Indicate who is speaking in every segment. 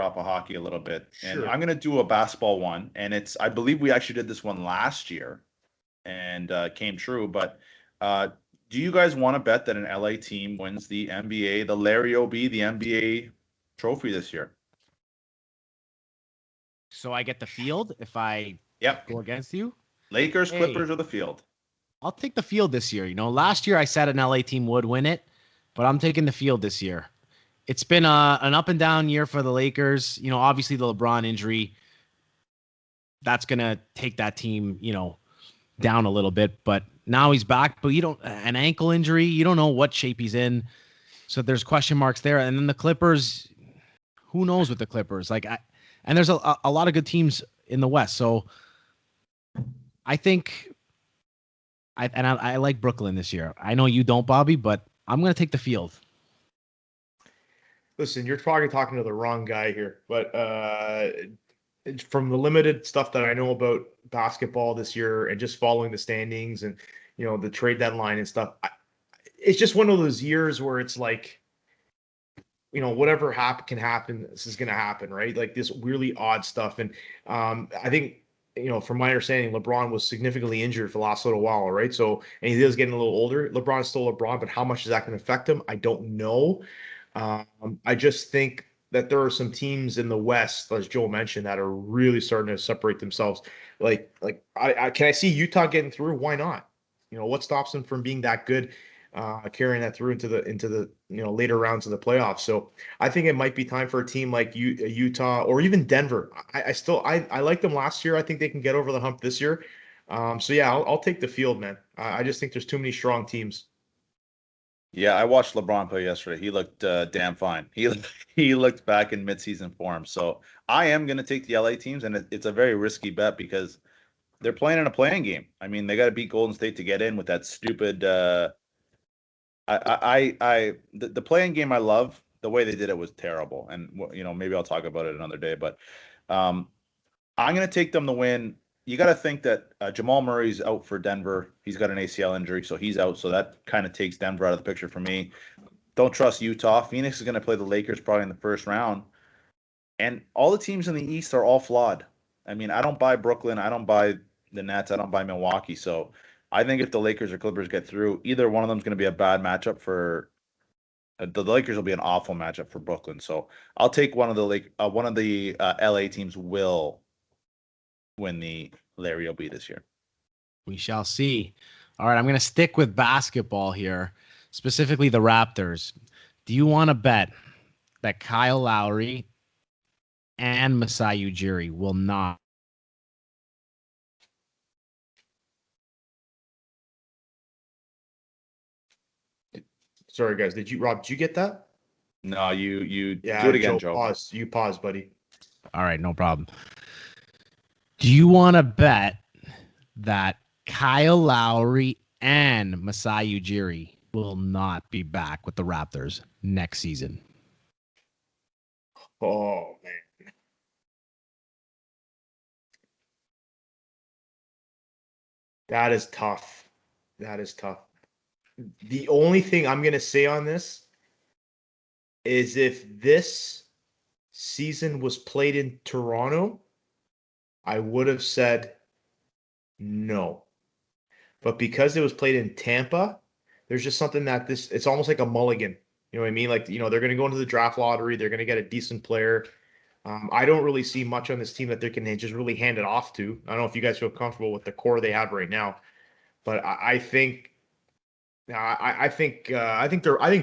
Speaker 1: off of hockey a little bit, and
Speaker 2: Sure.
Speaker 1: I'm gonna do a basketball one, and I believe we actually did this one last year, and came true. But uh, do you guys want to bet that an LA team wins the NBA, the Larry OB, the NBA trophy this year?
Speaker 3: So I get the field if I
Speaker 1: Yep.
Speaker 3: go against you.
Speaker 1: Lakers,
Speaker 3: Hey,
Speaker 1: Clippers, or the field?
Speaker 3: I'll take the field this year. Last year I said an LA team would win it, but I'm taking the field this year. It's been an up and down year for the Lakers. Obviously the LeBron injury, that's gonna take that team, down a little bit. But now he's back. But an ankle injury. You don't know what shape he's in. So there's question marks there. And then the Clippers, who knows with the Clippers? And there's a lot of good teams in the West. So I think I like Brooklyn this year. I know you don't, Bobby, but I'm gonna take the field.
Speaker 2: Listen, you're probably talking to the wrong guy here, but from the limited stuff that I know about basketball this year and just following the standings and the trade deadline and stuff, it's just one of those years where it's like, whatever can happen, this is going to happen, right? Like this really odd stuff. And I think, from my understanding, LeBron was significantly injured for the last little while, right? So, and he is getting a little older. LeBron is still LeBron, but how much is that going to affect him? I don't know. I just think that there are some teams in the West, as Joel mentioned, that are really starting to separate themselves. Can I see Utah getting through? Why not? What stops them from being that good, carrying that through into the later rounds of the playoffs? So I think it might be time for a team like Utah or even Denver. I liked them last year. I think they can get over the hump this year. So yeah, I'll take the field, man. I just think there's too many strong teams.
Speaker 1: Yeah, I watched LeBron play yesterday. He looked damn fine. He looked back in midseason form. So I am going to take the LA teams, and it's a very risky bet because they're playing in a playing game. I mean, they got to beat Golden State to get in with that stupid. The playing game I love. The way they did it was terrible, and maybe I'll talk about it another day. But um, I'm going to take them to win. You got to think that Jamal Murray's out for Denver. He's got an ACL injury, so he's out. So that kind of takes Denver out of the picture for me. Don't trust Utah. Phoenix is going to play the Lakers probably in the first round. And all the teams in the East are all flawed. I mean, I don't buy Brooklyn. I don't buy the Nets. I don't buy Milwaukee. So I think if the Lakers or Clippers get through, either one of them is going to be a bad matchup for the Lakers will be an awful matchup for Brooklyn. So I'll take one of the LA teams will win the Larry OB this year.
Speaker 3: We shall see. All right, I'm going to stick with basketball here, specifically the Raptors. Do you want to bet that Kyle Lowry and Masai Ujiri will not?
Speaker 2: Sorry, guys. Rob, did you get that?
Speaker 1: No, you
Speaker 2: Yeah,
Speaker 1: do it again, Joe.
Speaker 2: Pause. You pause, buddy.
Speaker 3: All right, no problem. Do you want to bet that Kyle Lowry and Masai Ujiri will not be back with the Raptors next season?
Speaker 2: Oh, man. That is tough. That is tough. The only thing I'm going to say on this is if this season was played in Toronto, I would have said no. But because it was played in Tampa, there's just something that it's almost like a mulligan. You know what I mean? Like, they're going to go into the draft lottery. They're going to get a decent player. I don't really see much on this team that they can just really hand it off to. I don't know if you guys feel comfortable with the core they have right now, but I think I think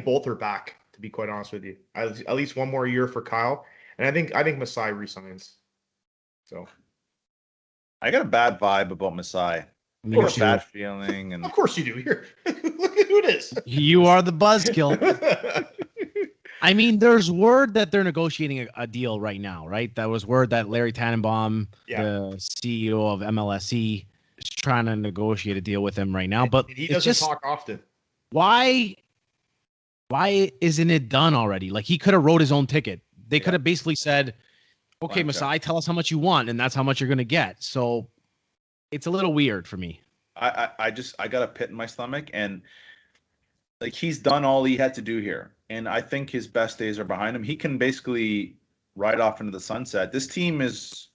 Speaker 2: both are back. To be quite honest with you, at least one more year for Kyle, and I think Masai resigns. So
Speaker 1: I got a bad vibe about Masai. Or a bad feeling, and
Speaker 2: of course you do. Here, look at who it is.
Speaker 3: You are the buzzkill. I mean, there's word that they're negotiating a deal right now, right? That was word that Larry Tannenbaum, the CEO of MLSE, is trying to negotiate a deal with him right now. But
Speaker 2: he doesn't talk often.
Speaker 3: Why isn't it done already? Like, he could have wrote his own ticket. They could have basically said, okay, Masai, tell us how much you want, and that's how much you're going to get. So it's a little weird for me.
Speaker 1: I got a pit in my stomach, and like, he's done all he had to do here. And I think his best days are behind him. He can basically ride off into the sunset. This team is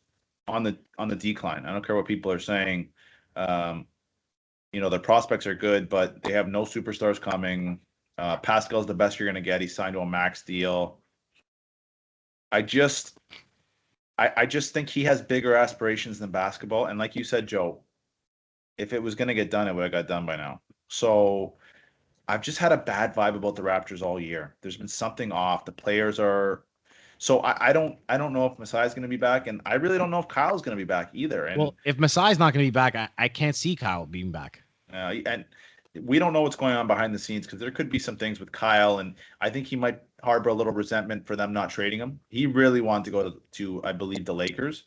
Speaker 1: on the decline. I don't care what people are saying. Their prospects are good, but they have no superstars coming. Pascal's the best you're going to get. He signed to a max deal. I just think he has bigger aspirations than basketball. And like you said, Joe, if it was going to get done, it would have got done by now. So I've just had a bad vibe about the Raptors all year. There's been something off. The players are. So I don't know if Masai is going to be back, and I really don't know if Kyle's going to be back either. And
Speaker 3: Well, if Masai's not going to be back, I can't see Kyle being back.
Speaker 1: and we don't know what's going on behind the scenes because there could be some things with Kyle, and I think he might harbor a little resentment for them not trading him. He really wanted to go to I believe, the Lakers,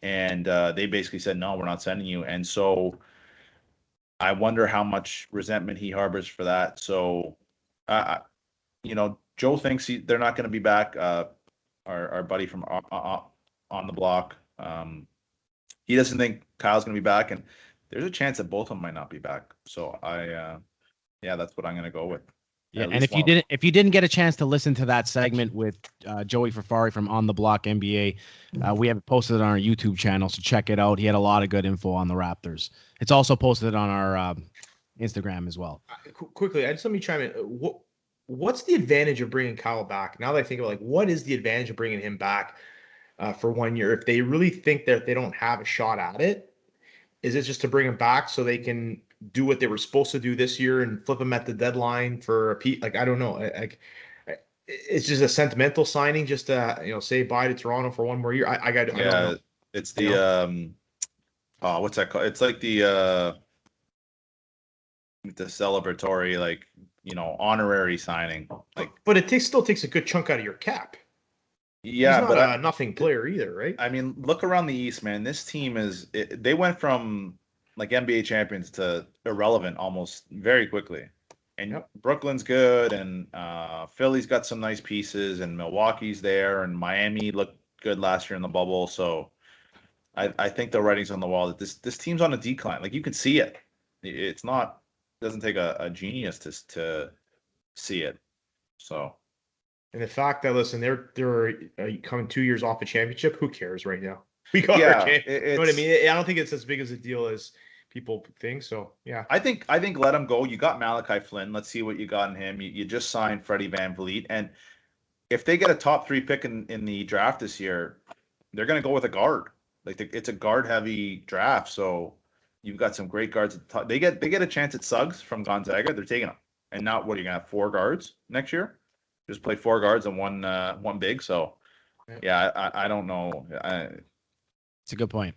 Speaker 1: and they basically said, no, we're not sending you. And so I wonder how much resentment he harbors for that. So, Joe thinks they're not going to be back. Our buddy from on the block, he doesn't think Kyle's going to be back, and there's a chance that both of them might not be back. So that's what I'm going to go with.
Speaker 3: Yeah, and if you didn't get a chance to listen to that segment with Joey Fafari from On the Block NBA, we have it posted on our YouTube channel, so check it out. He had a lot of good info on the Raptors. It's also posted on our Instagram as well.
Speaker 2: Quickly, let me chime in. What's the advantage of bringing Kyle back? Now that I think about what is the advantage of bringing him back for 1 year? If they really think that they don't have a shot at it, is it just to bring him back so they can do what they were supposed to do this year and flip him at the deadline for a Pete? I don't know. It's just a sentimental signing, just to say bye to Toronto for 1 more year. I don't know.
Speaker 1: It's the what's that called? It's like the celebratory, honorary signing.
Speaker 2: But it still takes a good chunk out of your cap.
Speaker 1: Yeah,
Speaker 2: he's not a nothing player either, right?
Speaker 1: I mean, look around the East, man. This team they went from NBA champions to irrelevant almost very quickly. And Brooklyn's good, and Philly's got some nice pieces, and Milwaukee's there, and Miami looked good last year in the bubble. So I think the writing's on the wall that this team's on a decline. You can see it. It doesn't take a genius to see it. So.
Speaker 2: And the fact that they're coming 2 years off a championship, who cares right now? We got our championship. You know what I mean? I don't think it's as big as a deal as people think. So yeah,
Speaker 1: I think let him go. You got Malachi Flynn. Let's see what you got in him. You just signed Freddie VanVleet, and if they get a top 3 pick in the draft this year, they're going to go with a guard. It's a guard heavy draft, so you've got some great guards. They get a chance at Suggs from Gonzaga. They're taking him, and not what are you going to have 4 guards next year? Just play 4 guards and one big. So, yeah, I don't know.
Speaker 3: It's a good point.